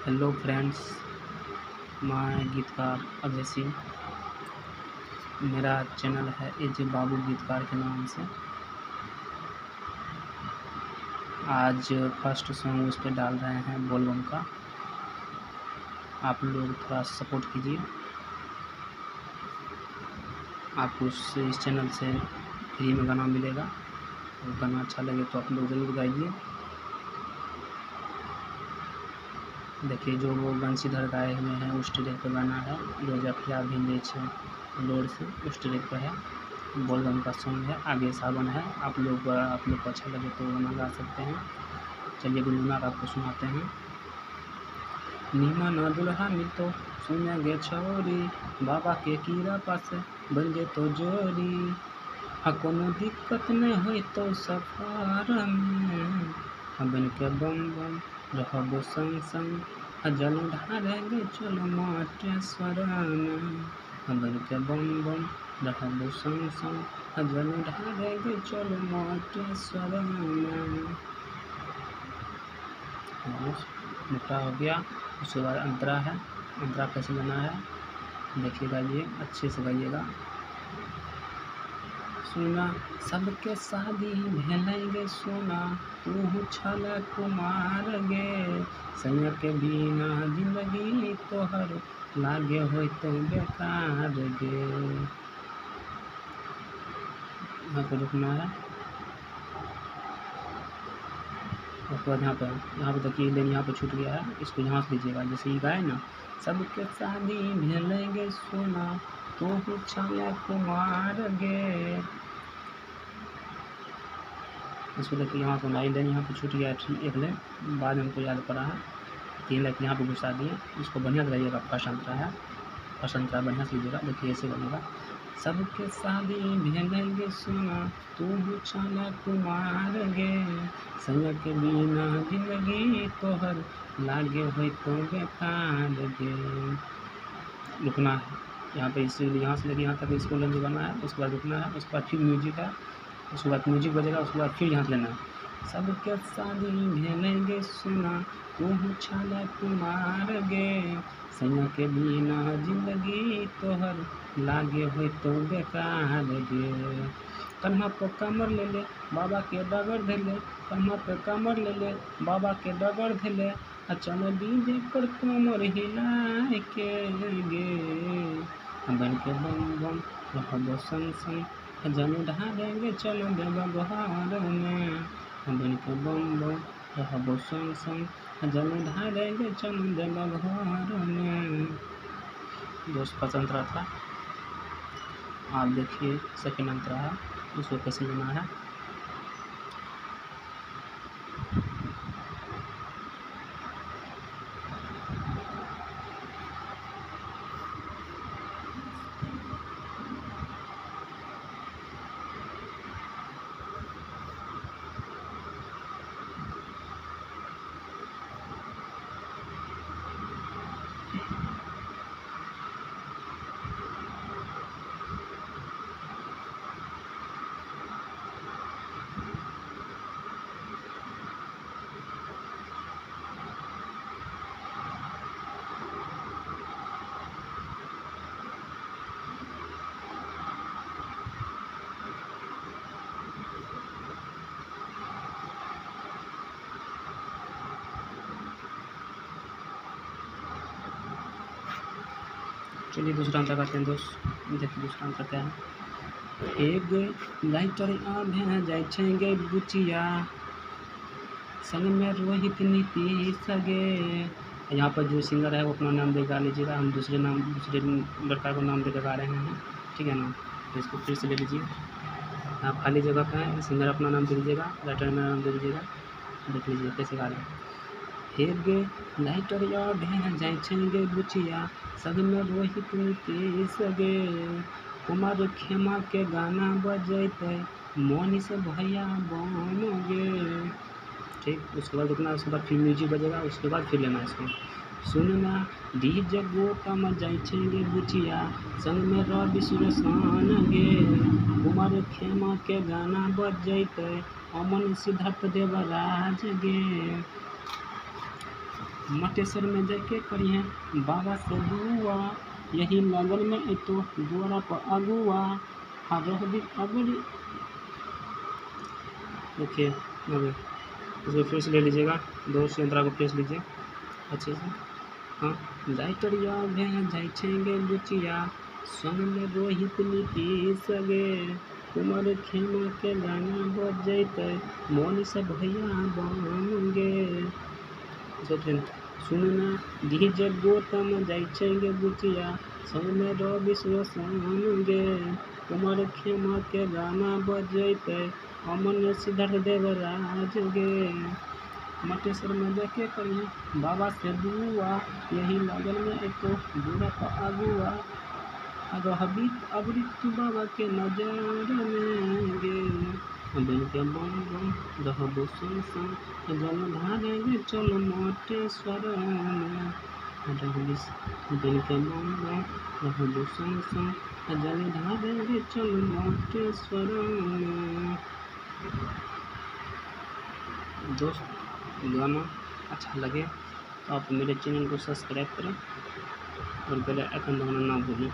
Hello friends, मैं गीतकार अजय सिंह। मेरा चैनल है एजे बाबू गीतकार के नाम से। आज फर्स्ट सॉन्ग उस पर डाल रहे हैं बोलबम का। आप लोग थोड़ा सपोर्ट कीजिए। आपको इस चैनल से फ्री में गाना मिलेगा और गाना अच्छा लगे तो आप लोग ज़रूर गाइए। देखिए, जो वो बंसीधर गाए हुए हैं उस ट्रैक पर गाना है। जो जखिया भिंजे छे लोड से उस ट्रैक पर है। बोलबम का सॉन्ग है। आगे सावन है। आप लोग को अच्छा लगे तो गाना गा सकते हैं। चलिए गुनगुना का आपको सुनाते हैं। निमन दुल्हा मिलतो सुने गे छोरी, बाबा के कीड़ा पास बन जे तो जोरी। कोनो दिक्कत नहीं हो तो सफर में, बन के बम बम रहबो संग संग। जल ढारेंगे चलो मटेश्वर में, बन के बम बम रहबो संग संग। जल ढारेंगे चलो मटेश्वर में। मुखड़ा हो गया। उसके बाद अंतरा है। अंतरा कैसे लेना है देखिएगा, ये अच्छे से गाइएगा। सुना सबके शादी भेलेंगे सोना, तू छल कुमार गे। सैया के बिना जिंदगी तोहर लागे हो तो बेकार गे। यहाँ पर रुकना है। उसके बाद यहाँ पर देखिए लेन यहाँ पर छूट गया है। इसको यहाँ से लीजिएगा। जैसे ये गाए ना, सबके शादी भेलेंगे सोना, तू छल कुमार गे। इसको देखिए यहाँ पर लाइन लेन यहाँ पर छूट गया है। एक लेन बाद में हमको याद पड़ा है। 3 लाइन यहाँ पर घुसा दिए। इसको बढ़िया से गाइएगा। फर्स्ट अंतरा है। फर्स्ट अंतरा बढ़िया से लीजिएगा। देखिए ऐसे बनेगा। सबके शादी भेलेंगे सोना, तू छल कुमार गे। सैया के बिना जिंदगी तोहर लागे हो तो बेकार गे। रुकना है यहाँ पे। इसलिए यहाँ से लेकर यहाँ तक इसको लेने जाना है। उसके बाद रुकना है। उसके बाद फिर म्यूजिक है। उसके बाद म्यूजिक बजेगा। उसके बाद फिर यहाँ से लेना है। सबके शादी भेलेंगे सोना, तू छल कुमार गे। सैया के बिना जिंदगी तोहर लागे हो तो बेकार गे। कन्हा पे कमर ले ले बाबा के डगर धैले, कन्हा पे कमर ले ले बाबा के डगर धैले। चल डीजे पर कमर हिलाए के गे, बन के बम बम रहबो संग संग। जल ढारेंगे चलो देवघर में, बन के बम बम रहबो संग संग। जल ढारेंगे चलो देवघर में। दोस्त पसंद रहा था। आप देखिए सेकेंड अंतरा है। उसको कैसे लेना है। चलिए दूसरा अंतर करते हैं दोस्त। देखिए दूसरा अंतर क्या है। एक लाइटर आधे जाए छेंगे बुचिया, संग में रोहित नीतीश गे। यहाँ पर जो सिंगर है वो अपना नाम दे गा लीजिएगा। हम दूसरे लड़का को नाम देकर गा रहे हैं, ठीक है ना। तो इसको फिर से ले लीजिए। यहाँ खाली जगह का है। सिंगर अपना नाम दे दीजिएगा, राइटर मेरा नाम दे दीजिएगा। देख लीजिए कैसे गा रहे हैं। हेगे लाइटर आधे जाए छेंगे बुचिया, संग में रोहित नीतीश गे। कुमार खेमा के गाना बजेते, मोनिस भैया बन गे। ठीक, उसके बाद रुकना। उसके बाद फिर म्यूजिक बजेगा। उसके बाद फिर लेना इसको। सुनना डीजे गोतम जाए छेंगे बुचिया, संग में रवि सुरसान गे। कुमार खेमा के गाना बजेते, अमन सिद्धार्थ देवराज गे। मटेश्वर में जाके करी है बाबा से दुआ, यही लगन में तो द्वारा पर अगुआ अगहबी अगली। देखिए अभी इसको फिर से ले लीजिएगा, दो अंतरा को प्रेस लीजिए अच्छे से। हाँ जाय टरिया भें जाय छेंगे बुचिया, संग में रोहित नीतीश गे, कुमार खेमा के गाना बज जैते, मोनी से भैया बन गे। सुनना डीजे गौतम जाय छेंगे बुचिया, संग में रवि रोशन गे, कुमार खेमा के गाना बज जैते, अमन सिद्धार्थ देवराज गे। मटेश्वर में जाके करिए बाबा से दुआ, यही लगन में एक तो बुरा का अगुआ अगहबी अबरी तू बाबा के नजर में गे, बिन के बम बम रहबो संग संग, जल धारेंगे चल मटेश्वर में, बिन के बम बम रहबो संग संग, जल धारेंगे चल मटेश्वर में। दोस्त गाना अच्छा लगे तो आप मेरे चैनल को सब्सक्राइब करें और बेल आइकन दबाना ना भूलें।